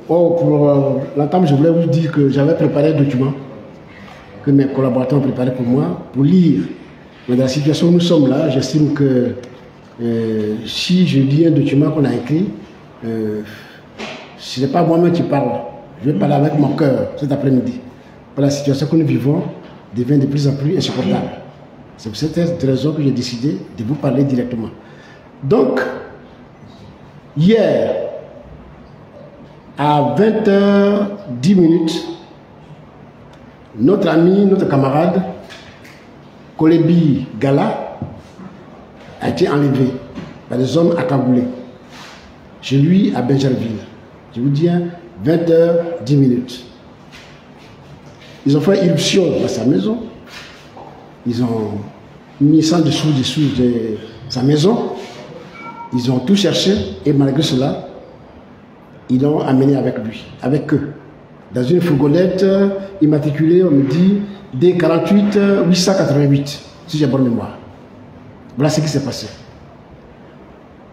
pour l'entame, je voulais vous dire que j'avais préparé un document que mes collaborateurs ont préparé pour moi, pour lire. Mais dans la situation où nous sommes là, j'estime que si je lis un document qu'on a écrit, ce n'est pas moi-même qui parle. Je vais parler avec mon cœur cet après-midi. La situation que nous vivons devient de plus en plus insupportable. C'est pour cette raison que j'ai décidé de vous parler directement. Donc, hier, à 20h10, notre ami, notre camarade, Kolebi Gala, a été enlevé par des hommes accablés chez lui à Benjerville. Je vous dis, 20h10. Ils ont fait irruption dans sa maison. Ils ont mis ça dessous de sa maison. Ils ont tout cherché et malgré cela, ils l'ont amené avec lui, avec eux. Dans une fourgonnette immatriculée, on me dit, D48 888, si j'ai bonne mémoire. Voilà ce qui s'est passé.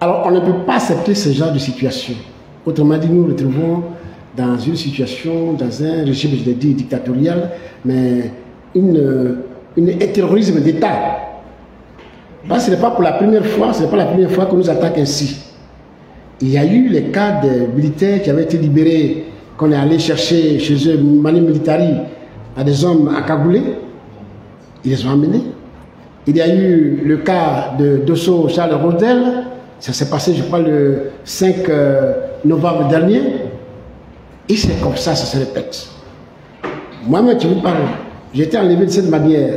Alors, on ne peut pas accepter ce genre de situation. Autrement dit, nous nous retrouvons dans une situation, dans un régime, je l'ai dit, dictatorial, mais un terrorisme d'État. Ce n'est pas pour la première fois, ce n'est pas la première fois qu'on nous attaque ainsi. Il y a eu les cas de militaires qui avaient été libérés, qu'on est allé chercher chez eux, Mani Militari, à des hommes accablés. Ils les ont amenés. Il y a eu le cas de Dosso Charles Rodel, ça s'est passé, je crois, le 5 novembre dernier. Et c'est comme ça se répète. Moi-même qui vous parle, j'ai été enlevé de cette manière.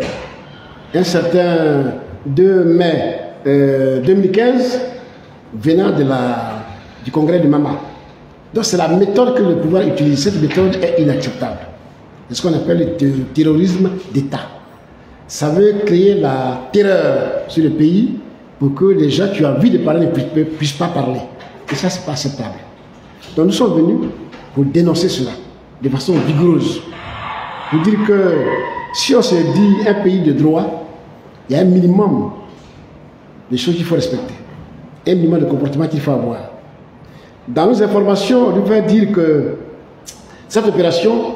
Un certain 2 mai 2015, venant du congrès de Mama. Donc c'est la méthode que le pouvoir utilise. Cette méthode est inacceptable. C'est ce qu'on appelle le terrorisme d'État. Ça veut créer la terreur sur le pays pour que les gens qui ont envie de parler ne puissent pas parler. Et ça, c'est pas acceptable. Donc nous sommes venus pour dénoncer cela de façon vigoureuse. Pour dire que si on se dit un pays de droit, il y a un minimum de choses qu'il faut respecter. Un minimum de comportement qu'il faut avoir. Dans nos informations, on devrait dire que cette opération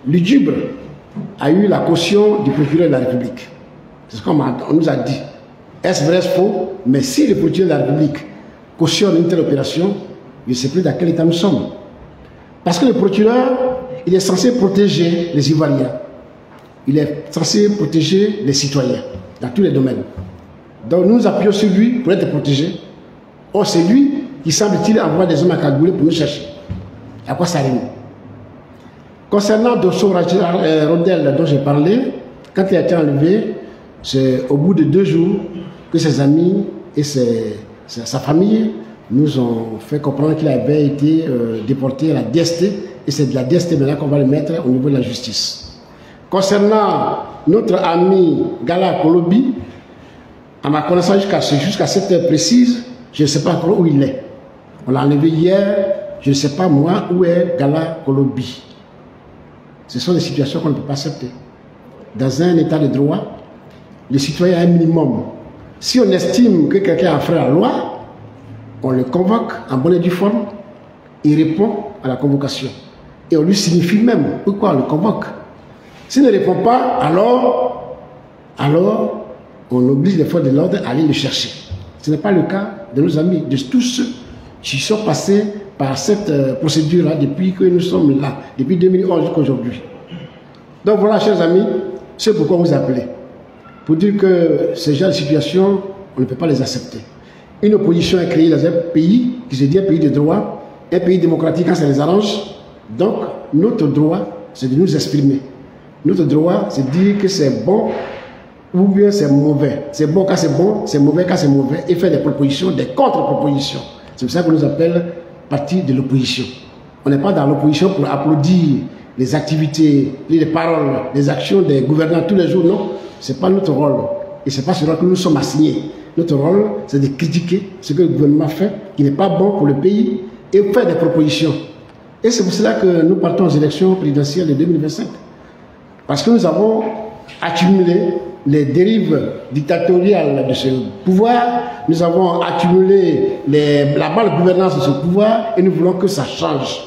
lugubre a eu la caution du procureur de la République. C'est ce qu'on nous a dit. Est-ce vrai, est-ce faux? Mais si le procureur de la République cautionne une telle opération, je ne sais plus dans quel état nous sommes. Parce que le procureur, il est censé protéger les Ivoiriens. Il est censé protéger les citoyens dans tous les domaines. Donc nous appuyons sur lui pour être protégés. Or, c'est lui qui semble-t-il envoie des hommes à cagoulés pour nous chercher. À quoi ça rime? Concernant Dosso Rodel dont j'ai parlé, quand il a été enlevé, c'est au bout de 2 jours que ses amis et sa famille nous ont fait comprendre qu'il avait été déporté à la DST, et c'est de la DST maintenant qu'on va le mettre au niveau de la justice. Concernant notre ami Gala Kolobi, à ma connaissance jusqu'à cette heure précise, je ne sais pas encore où il est. On l'a enlevé hier, je ne sais pas moi où est Gala Kolobi. Ce sont des situations qu'on ne peut pas accepter. Dans un état de droit, le citoyen a un minimum. Si on estime que quelqu'un a enfreint la loi, on le convoque en bonne et due forme, il répond à la convocation. Et on lui signifie même pourquoi on le convoque. S'il ne répond pas, alors on oblige les forces de l'ordre à aller le chercher. Ce n'est pas le cas de nos amis, de tous ceux qui sont passés par cette procédure-là depuis que nous sommes là, depuis 2011 jusqu'à aujourd'hui. Donc voilà, chers amis, c'est pourquoi vous appelez. Pour dire que ces genres de situations, on ne peut pas les accepter. Une opposition est créée dans un pays qui se dit un pays de droit, un pays démocratique quand ça les arrange. Donc, notre droit, c'est de nous exprimer. Notre droit, c'est de dire que c'est bon ou bien c'est mauvais. C'est bon quand c'est bon, c'est mauvais quand c'est mauvais, et faire des propositions, des contre-propositions. C'est pour ça qu'on nous appelle parti de l'opposition. On n'est pas dans l'opposition pour applaudir les activités, les paroles, les actions des gouvernants tous les jours, non. Ce n'est pas notre rôle. Et ce n'est pas ce rôle que nous sommes assignés. Notre rôle, c'est de critiquer ce que le gouvernement fait, qui n'est pas bon pour le pays, et faire des propositions. Et c'est pour cela que nous partons aux élections présidentielles de 2025. Parce que nous avons accumulé les dérives dictatoriales de ce pouvoir, nous avons accumulé la bonne gouvernance de ce pouvoir et nous voulons que ça change.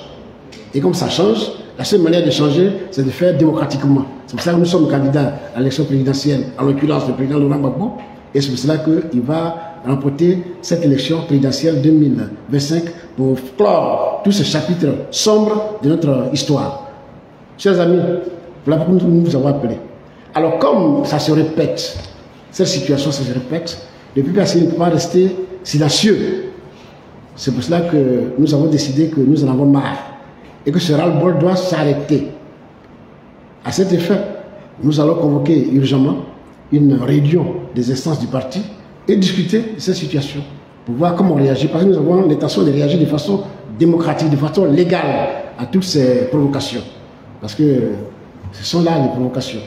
Et comme ça change, la seule manière de changer, c'est de faire démocratiquement. C'est pour ça que nous sommes candidats à l'élection présidentielle, en l'occurrence le président Laurent Gbagbo, et c'est pour cela qu'il va remporter cette élection présidentielle 2025 pour clore tout ce chapitre sombre de notre histoire. Chers amis, voilà pourquoi nous vous avons appelés. Alors comme ça se répète, cette situation se répète, le PPACI ne peut pas rester silencieux. C'est pour cela que nous avons décidé que nous en avons marre et que ce ras-le-bol doit s'arrêter. À cet effet, nous allons convoquer urgemment une réunion des instances du parti et discuter de cette situation pour voir comment réagir, parce que nous avons l'intention de réagir de façon démocratique, de façon légale à toutes ces provocations. Parce que ce sont là les provocations.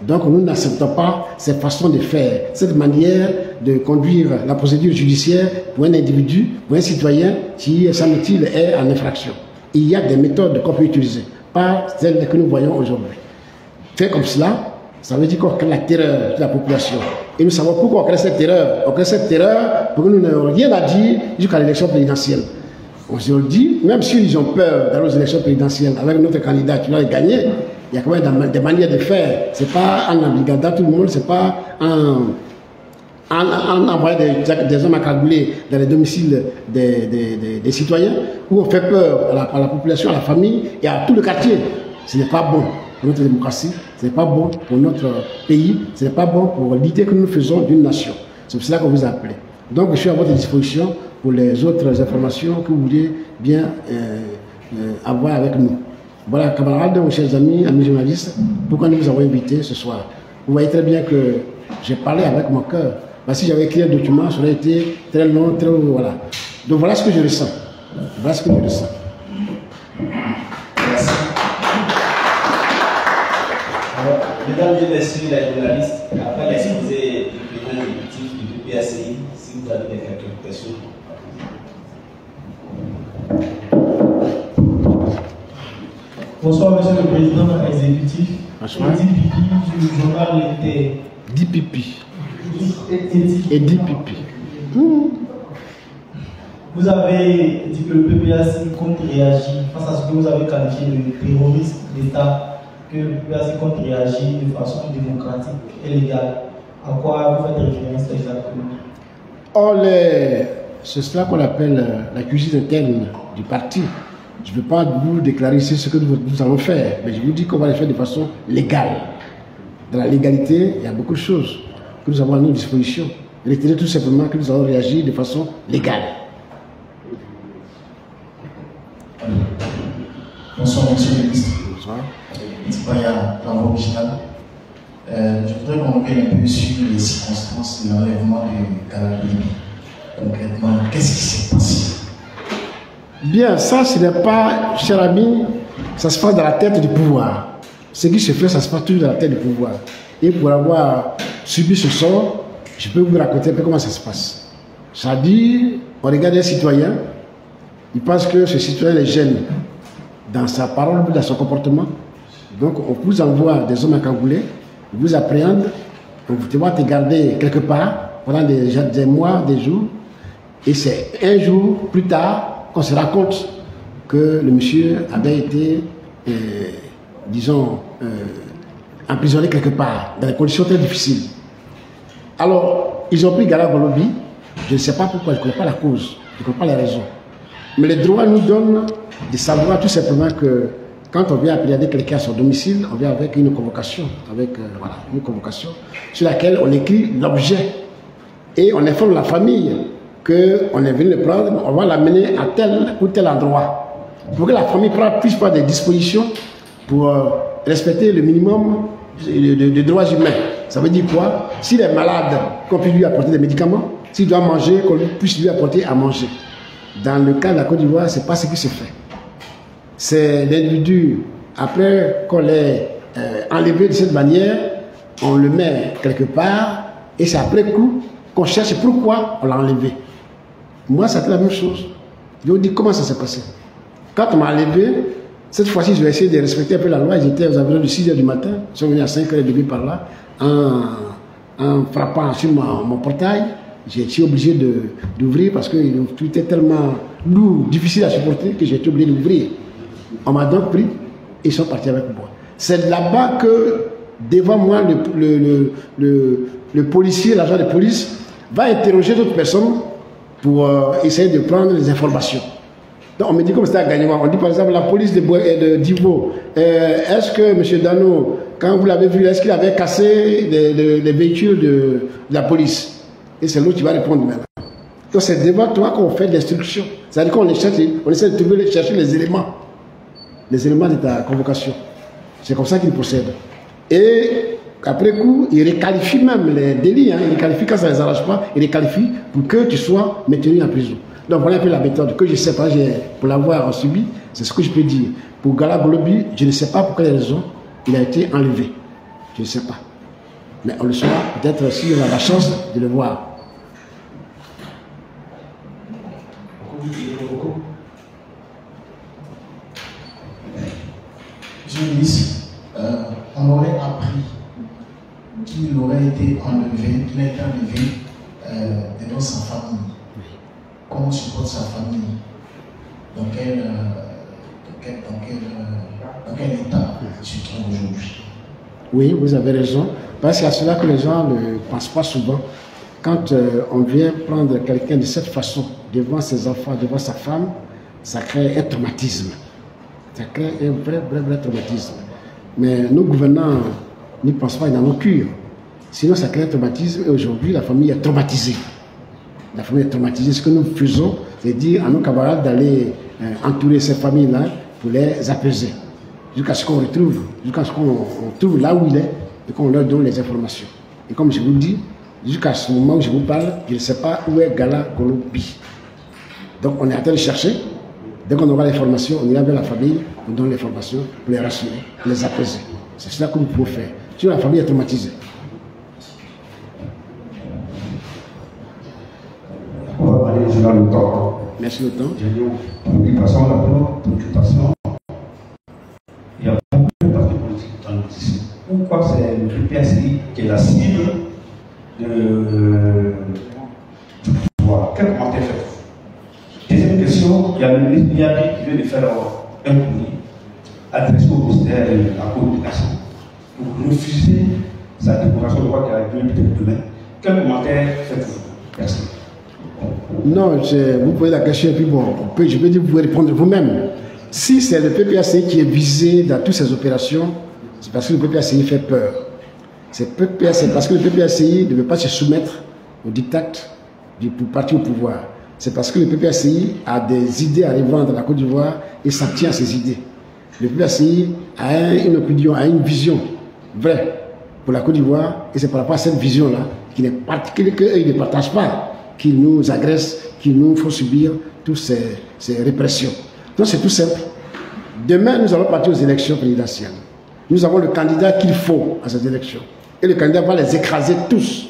Donc nous n'acceptons pas cette façon de faire, cette manière de conduire la procédure judiciaire pour un individu, pour un citoyen qui, semble-t-il, est en infraction. Il y a des méthodes qu'on peut utiliser, pas celles que nous voyons aujourd'hui. Fait comme cela, ça veut dire qu'on crée la terreur de la population. Et nous savons pourquoi on crée cette terreur. On crée cette terreur pour que nous n'ayons rien à dire jusqu'à l'élection présidentielle. On se le dit, même s'ils ont peur d'aller aux élections présidentielles avec notre candidat qui va gagner, il y a quand même des manières de faire. Ce n'est pas en embrigadant tout le monde, ce n'est pas en envoyant des hommes accablés dans les domiciles des citoyens, où on fait peur à la population, à la famille et à tout le quartier. Ce n'est pas bon pour notre démocratie, ce n'est pas bon pour notre pays, ce n'est pas bon pour l'idée que nous faisons d'une nation. C'est pour cela qu'on vous a appelé. Donc je suis à votre disposition pour les autres informations que vous voulez bien avoir avec nous. Voilà, camarades, chers amis, amis journalistes, pourquoi nous vous avons invités ce soir. Vous voyez très bien que j'ai parlé avec mon cœur. Parce que si j'avais écrit un document, ça aurait été très long, très... Voilà. Donc voilà ce que je ressens. Voilà ce que je ressens. Merci. Alors, mesdames et messieurs les journalistes, après l'exposé du président exécutif du PPACI, si vous avez quelques questions. Bonsoir, monsieur le président exécutif. DPP du journal L'Inter. DPP. Et DPP. Vous avez dit que le PPACI compte réagir face à ce que vous avez qualifié de terrorisme d'État, que le PPACI compte réagir de façon démocratique et légale. À quoi vous faites référence exactement? Or, c'est cela qu'on appelle la cuisine interne du parti. Je ne veux pas vous déclarer ici ce que nous allons faire, mais je vous dis qu'on va le faire de façon légale. Dans la légalité, il y a beaucoup de choses que nous avons à nos dispositions. Retenez tout simplement que nous allons réagir de façon légale. Bonsoir, monsieur le ministre. Bonsoir. Ntipaya, la voix originale. Je voudrais qu'on revienne un peu sur les circonstances de l'enlèvement de Kalabini. Concrètement, qu'est-ce qui s'est passé? Bien, ça, ce n'est pas, cher ami, ça se passe dans la tête du pouvoir. Ce qui se fait, ça se passe toujours dans la tête du pouvoir. Et pour avoir subi ce sort, je peux vous raconter un peu comment ça se passe. Ça dit, on regarde un citoyen, il pense que ce citoyen est gêne dans sa parole, dans son comportement. Donc, on vous envoie des hommes encagoulés, ils vous appréhendent, on vous demande de garder quelque part pendant des mois, des jours. Et c'est un jour plus tard qu'on se rend compte que le monsieur avait été, disons, emprisonné quelque part, dans des conditions très difficiles. Alors, ils ont pris Gala Golobi, je ne sais pas pourquoi, je ne connais pas la cause, je ne connais pas les raisons. Mais le droit nous donne de savoir tout simplement que quand on vient appréhender quelqu'un à son domicile, on vient avec une convocation, voilà, une convocation sur laquelle on écrit l'objet et on informe la famille qu'on est venu le prendre, on va l'amener à tel ou tel endroit. Pour que la famille puisse prendre des dispositions pour respecter le minimum de droits humains. Ça veut dire quoi? S'il est malade, qu'on puisse lui apporter des médicaments. S'il doit manger, qu'on puisse lui apporter à manger. Dans le cas de la Côte d'Ivoire, ce n'est pas ce qui se fait. C'est l'individu, après qu'on l'ait enlevé de cette manière, on le met quelque part, et c'est après coup qu'on cherche pourquoi on l'a enlevé. Moi, c'était la même chose. Je vous dis comment ça s'est passé. Quand on m'a enlevé, cette fois-ci, je vais essayer de respecter un peu la loi. J'étais aux environs de 6 h du matin. Ils sont venus à 5 h 30 par là, en frappant sur mon portail, j'ai été obligé d'ouvrir parce que tout était tellement lourd, difficile à supporter que j'ai été obligé d'ouvrir. On m'a donc pris et ils sont partis avec moi. C'est là-bas que, devant moi, le policier, l'agent de police, va interroger d'autres personnes pour essayer de prendre les informations. Donc on me dit comme c'était à Gagnement. On dit par exemple la police de Divo. Est-ce que M. Dano, quand vous l'avez vu, est-ce qu'il avait cassé les véhicules de la police? Et c'est l'autre qui va répondre maintenant. Donc c'est devant toi qu'on fait l'instruction. C'est-à-dire qu'on essaie de chercher les éléments de ta convocation. C'est comme ça qu'il procède. Et après coup, il réqualifie même les délits. Il réqualifie quand ça ne les arrange pas. Il réqualifie pour que tu sois maintenu en prison. Donc voilà un peu la méthode que je ne sais pas, pour l'avoir subi, c'est ce que je peux dire. Pour Gala Golobi, je ne sais pas pour quelle raison il a été enlevé. Je ne sais pas. Mais on le saura peut-être si on a la chance de le voir. On aurait appris qu'il aurait été enlevé, qu'il a été enlevé devant sa famille. Comment supporte sa famille? Dans quel état se trouve aujourd'hui? Oui, vous avez raison. Parce que c'est à cela que les gens ne pensent pas souvent. Quand on vient prendre quelqu'un de cette façon, devant ses enfants, devant sa femme, ça crée un traumatisme. Ça crée un vrai traumatisme. Mais nos gouvernants n'y pensent pas, ils n'en ont cure. Sinon, ça crée un traumatisme et aujourd'hui, la famille est traumatisée. La famille est traumatisée. Ce que nous faisons, c'est dire à nos camarades d'aller entourer ces familles-là pour les apaiser. Jusqu'à ce qu'on retrouve, jusqu'à ce qu'on trouve là où il est et qu'on leur donne les informations. Et comme je vous dis, jusqu'à ce moment où je vous parle, je ne sais pas où est Gala Golobi. Donc on est en train de chercher. Dès qu'on aura l'information, on ira vers la famille, on donne l'information pour les rassurer, pour les apaiser. C'est cela que nous pouvons faire. Si la famille est traumatisée. On va parler du temps. Merci le temps. Préoccupation, la préoccupation. Il y a beaucoup de partis politiques dans le ici. Pourquoi c'est le PPACI qui est la cible du pouvoir? Quel commentaire faites-vous? Deuxième question, il y a le ministre Niabi qui vient de faire un courrier adressé au ministère de la communication pour refuser sa décoration de droit qui a lieu peut-être demain. Quel commentaire faites-vous? Merci. Non, vous posez la question et puis bon, je peux dire vous pouvez répondre vous-même. Si c'est le PPACI qui est visé dans toutes ces opérations, c'est parce que le PPACI fait peur. C'est parce que le PPACI ne veut pas se soumettre au diktat du parti au pouvoir. C'est parce que le PPACI a des idées à revendre à la Côte d'Ivoire et s'en tient à ces idées. Le PPACI a une opinion, a une vision vraie pour la Côte d'Ivoire et c'est par rapport à cette vision-là qu'ils ne partagent pas, qu'ils nous agressent, qu'ils nous font subir toutes ces répressions. Donc c'est tout simple. Demain, nous allons partir aux élections présidentielles. Nous avons le candidat qu'il faut à ces élections. Et le candidat va les écraser tous.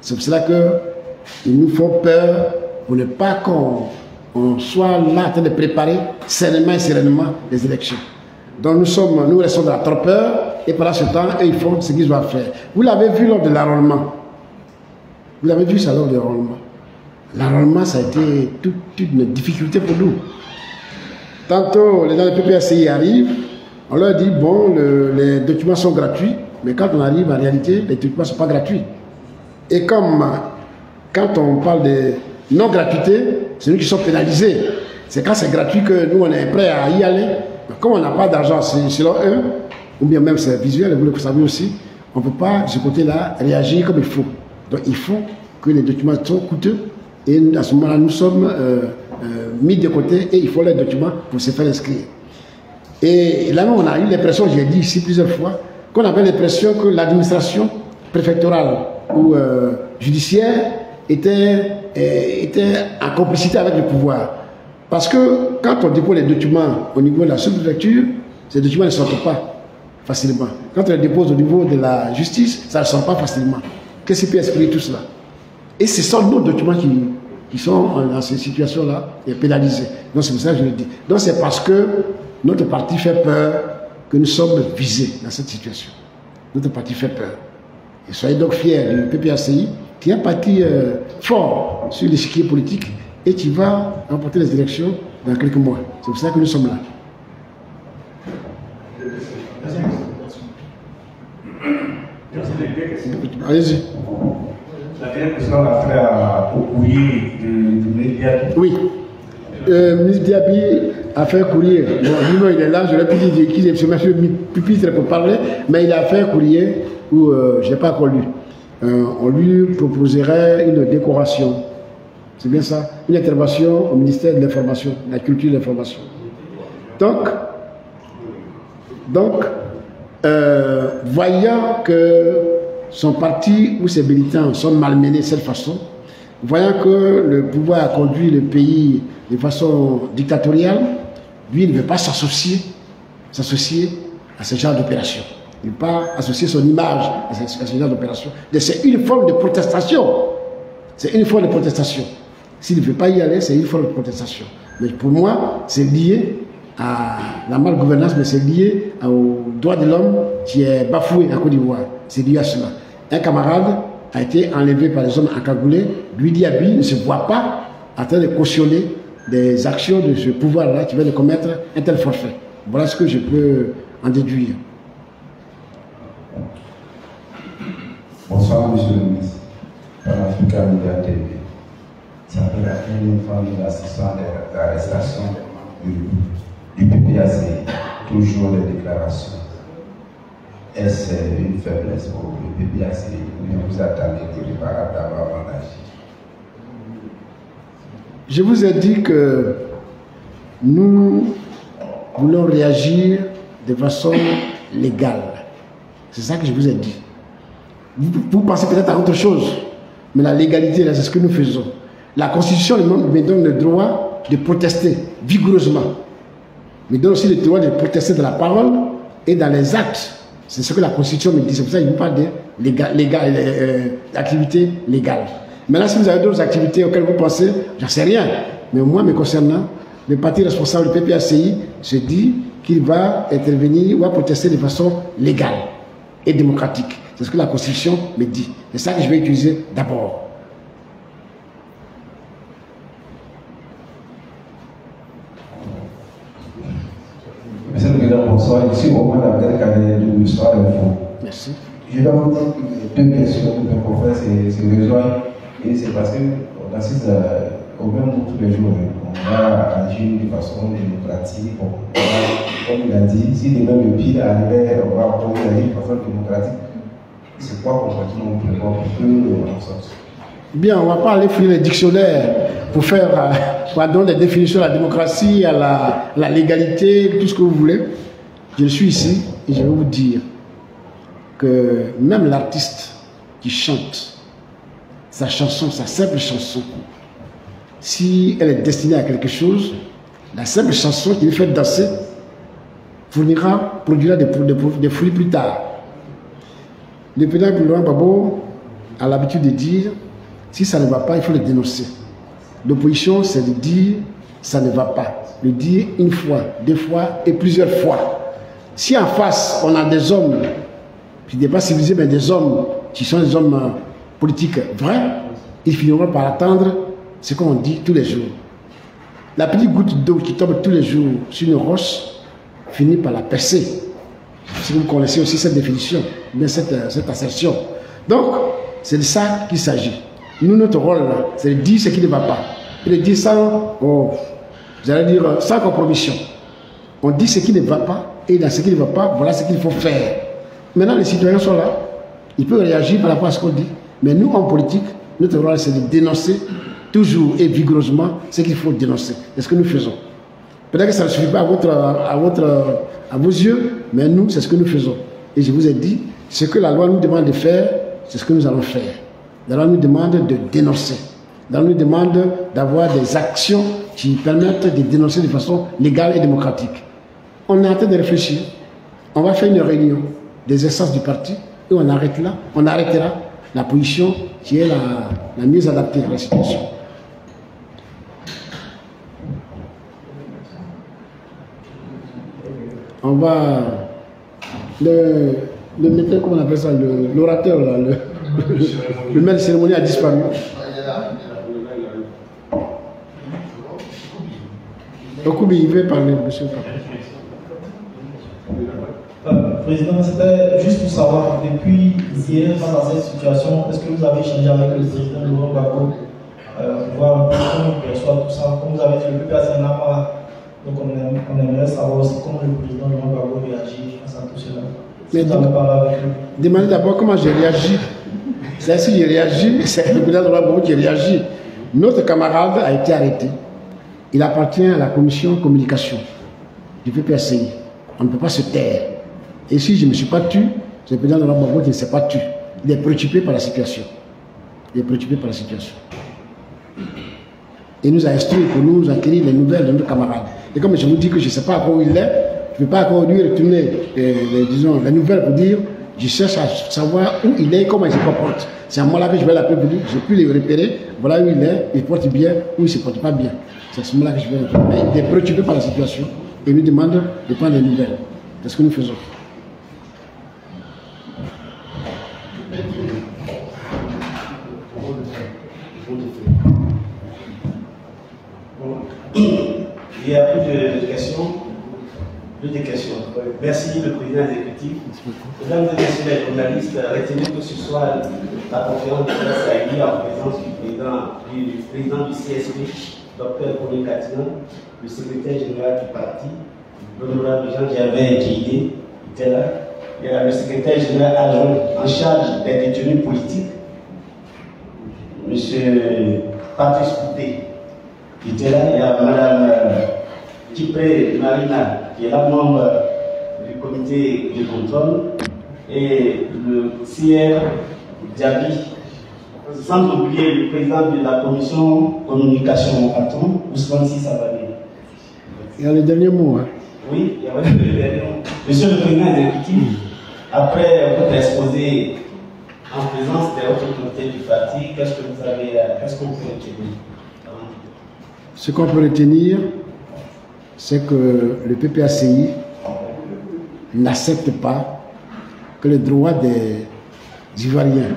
C'est pour cela qu'ils nous font peur pour ne pas qu'on soit là en train de préparer sereinement et sereinement les élections. Donc nous restons dans la torpeur et pendant ce temps, eux, ils font ce qu'ils doivent faire. Vous l'avez vu lors de l'enrôlement. Vous l'avez vu ça lors de l'enrôlement. L'enrôlement, ça a été toute une difficulté pour nous. Tantôt, les gens du PPACI arrivent, on leur dit, bon, les documents sont gratuits, mais quand on arrive, en réalité, les documents ne sont pas gratuits. Et comme, quand on parle de non-gratuité, c'est nous qui sommes pénalisés. C'est quand c'est gratuit que nous, on est prêts à y aller. Mais comme on n'a pas d'argent selon eux, ou bien même c'est visuel, vous le savez aussi, on ne peut pas, de ce côté-là, réagir comme il faut. Donc il faut que les documents soient coûteux, et à ce moment-là, nous sommes mis de côté, et il faut les documents pour se faire inscrire. Et là, on a eu l'impression, j'ai dit ici plusieurs fois, qu'on avait l'impression que l'administration préfectorale ou judiciaire était en complicité avec le pouvoir. Parce que quand on dépose les documents au niveau de la sous-préfecture, ces documents ne sortent pas facilement. Quand on les dépose au niveau de la justice, ça ne sort pas facilement. Qu'est-ce qui peut expliquer tout cela? Et ce sont nos documents qui sont dans ces situations-là pénalisés. Donc c'est pour ça que je le dis. Donc c'est parce que notre parti fait peur que nous sommes visés dans cette situation. Notre parti fait peur. Et soyez donc fiers du PPACI, qui est un parti fort sur l'échiquier politique et qui va remporter les élections dans quelques mois. C'est pour ça que nous sommes là. Allez-y. La dernière question a fait au courrier du média. Oui. Le ministre Diaby a fait un courrier. Bon, lui, il est là, je l'ai pu dire qu'il est sur le pupitre pour parler, mais il a fait un courrier où je n'ai pas encore lu. On lui proposerait une décoration. C'est bien ça? Une intervention au ministère de l'Information, de la Culture et de l'Information. Donc, voyant que son parti ou ses militants sont malmenés de cette façon, voyant que le pouvoir a conduit le pays de façon dictatoriale, lui, il ne veut pas s'associer à ce genre d'opération. Il ne veut pas associer son image à ce genre d'opération. C'est une forme de protestation. C'est une forme de protestation. S'il ne veut pas y aller, c'est une forme de protestation. Mais pour moi, c'est lié à la malgouvernance, mais c'est lié aux droits de l'homme qui est bafoué en Côte d'Ivoire. C'est lié à cela. Un camarade a été enlevé par les hommes encagoulés. Lui, Diaby, ne se voit pas en train de cautionner des actions de ce pouvoir-là qui vient de commettre un tel forfait. Voilà ce que je peux en déduire. Bonsoir, monsieur le ministre. Pan-Africa Media TV. Ça fait la première fois que nous assistons à l'arrestation du PPACI, toujours les déclarations. Est-ce une faiblesse pour le PPACI ou vous attendez d'irréparable d'avoir agi? Je vous ai dit que nous voulons réagir de façon légale. C'est ça que je vous ai dit. Vous pensez peut-être à autre chose, mais la légalité, c'est ce que nous faisons. La Constitution me donne le droit de protester vigoureusement, me donne aussi le droit de protester dans la parole et dans les actes. C'est ce que la Constitution me dit. C'est pour ça que je vous parle d'activités légales. Maintenant, si vous avez d'autres activités auxquelles vous pensez, j'en sais rien. Mais moi, me concernant, le parti responsable du PPACI se dit qu'il va intervenir ou va protester de façon légale et démocratique. C'est ce que la Constitution me dit. C'est ça que je vais utiliser d'abord. Monsieur le Président, bonsoir. Ici, au moins, la carrière de l'histoire d'info. Merci. Je dois vous dire que deux questions que mes confrères se rejoignent. Et c'est parce qu'on assiste au même temps tous les jours. On va agir de façon démocratique. Comme il a dit, si demain le pire arrivait, on va agir de façon démocratique. C'est quoi concrètement on prévoit pour que on sorte? Bien, on ne va pas aller fouiller les dictionnaires pour faire des définitions à la démocratie, à la légalité, tout ce que vous voulez. Je suis ici et je vais vous dire que même l'artiste qui chante sa chanson, sa simple chanson, si elle est destinée à quelque chose, la simple chanson qui lui fait danser produira des fruits plus tard. Le président Laurent Gbagbo a l'habitude de dire, si ça ne va pas, il faut le dénoncer. L'opposition, c'est de dire, ça ne va pas. Le dire une fois, deux fois et plusieurs fois. Si en face, on a des hommes qui ne sont pas civilisés, mais des hommes qui sont des hommes politiques vrais, ils finiront par attendre ce qu'on dit tous les jours. La petite goutte d'eau qui tombe tous les jours sur une roche finit par la percer. Si vous connaissez aussi cette définition, mais cette assertion. Donc, c'est de ça qu'il s'agit. Nous, notre rôle, c'est de dire ce qui ne va pas. Et de dire sans compromission. On dit ce qui ne va pas, et dans ce qui ne va pas, voilà ce qu'il faut faire. Maintenant, les citoyens sont là. Ils peuvent réagir par rapport à ce qu'on dit. Mais nous, en politique, notre rôle, c'est de dénoncer toujours et vigoureusement ce qu'il faut dénoncer. C'est ce que nous faisons. Peut-être que ça ne suffit pas à vos yeux, mais nous, c'est ce que nous faisons. Et je vous ai dit, ce que la loi nous demande de faire, c'est ce que nous allons faire. La loi nous demande de dénoncer. La loi nous demande d'avoir des actions qui permettent de dénoncer de façon légale et démocratique. On est en train de réfléchir. On va faire une réunion des instances du parti et on arrêtera la position qui est la mieux adaptée à la situation. Le maître, comment on appelle ça, l'orateur, là, le maître de cérémonie a disparu. Okubi, il veut parler, monsieur. Président, c'était juste pour savoir, depuis hier, face à cette situation, est-ce que vous avez échangé avec le président Laurent Gbagbo pour voir un peu comment il perçoit tout ça? Comme vous avez dit, le PPAC n'a pas. Donc on aimerait savoir aussi comment le président Laurent Gbagbo réagit face à tout cela. Mais vous avez parlé avec lui. Demandez d'abord comment j'ai réagi. C'est si j'ai réagi, c'est le président Laurent Gbagbo qui réagit. Notre camarade a été arrêté. Il appartient à la commission communication du PPACI. On ne peut pas se taire. Et si je ne me suis pas tué, c'est le président Laurent Gbagbo qui ne s'est pas tué. Il est préoccupé par la situation. Il est préoccupé par la situation. Il nous a instruit pour nous acquérir les nouvelles de nos camarades. Et comme je vous dis que je ne sais pas encore où il est, je ne peux pas encore lui retourner disons, les nouvelles pour dire je cherche à savoir où il est et comment il se comporte. C'est à moi là que je vais l'appeler pour dire je peux le repérer, voilà où il est, il porte bien ou il ne se porte pas bien. C'est à ce moment-là que je vais le repérer. Mais il est préoccupé par la situation et il nous demande de prendre les nouvelles. C'est ce que nous faisons. Il y a plus de questions. Plus de questions. Merci le président exécutif. Mesdames et messieurs les journalistes, retenez que ce soir la conférence de presse a lieu en présence du président du CSP, Dr Kone Katinan, le secrétaire général du parti, l'honorable Jean-Gervais Djidé, était là. Il y a le secrétaire général adjoint en charge des détenus politiques, M. Patrice Couté, qui était là. Il y a Mme Kipé Marina, qui est la membre du comité de contrôle, et le CR Diaby, sans oublier le président de la commission communication au carton, Ousmane Sissabali. Il y a le dernier mot. Hein. Oui, il y a le dernier mot. Monsieur le président exécutif, après votre exposé en présence des autres comités du parti, qu'est-ce qu'on peut retenir? Ce qu'on peut retenir, c'est que le PPACI n'accepte pas que les droits des Ivoiriens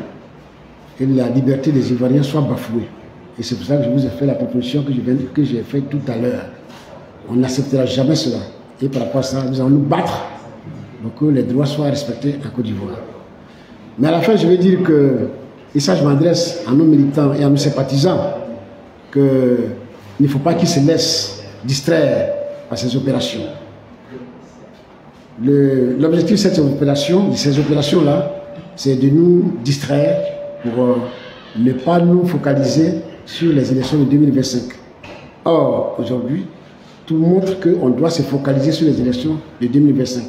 et la liberté des Ivoiriens soient bafoués. Et c'est pour ça que je vous ai fait la proposition que j'ai faite tout à l'heure. On n'acceptera jamais cela. Et par rapport à ça, nous allons nous battre pour que les droits soient respectés en Côte d'Ivoire. Mais à la fin, je veux dire que, et ça je m'adresse à nos militants et à nos sympathisants, qu'il ne faut pas qu'ils se laissent distraire par ces opérations. L'objectif de ces opérations-là, c'est de nous distraire pour ne pas nous focaliser sur les élections de 2025. Or, aujourd'hui, tout montre qu'on doit se focaliser sur les élections de 2025.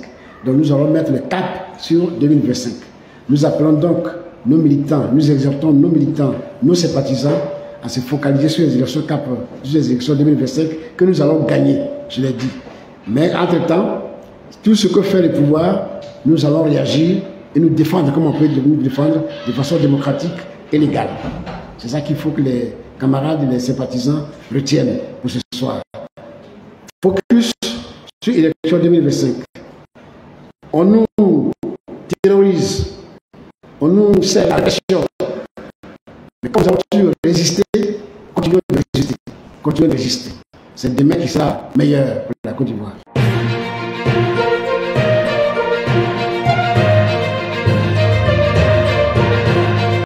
Donc nous allons mettre le cap sur 2025. Nous appelons donc nos militants, nous exhortons nos militants, nos sympathisants à se focaliser sur les élections cap, sur les élections 2025 que nous allons gagner, je l'ai dit. Mais entre-temps, tout ce que fait le pouvoir, nous allons réagir et nous défendre comme on peut nous défendre de façon démocratique et légale. C'est ça qu'il faut que les camarades et les sympathisants retiennent pour ce soir. Focus sur l'élection 2025. On nous terrorise, on nous sert la pression. Mais comme nous avons toujours résisté, continuons de résister. Continuons de résister. C'est demain qui sera meilleur pour la Côte d'Ivoire.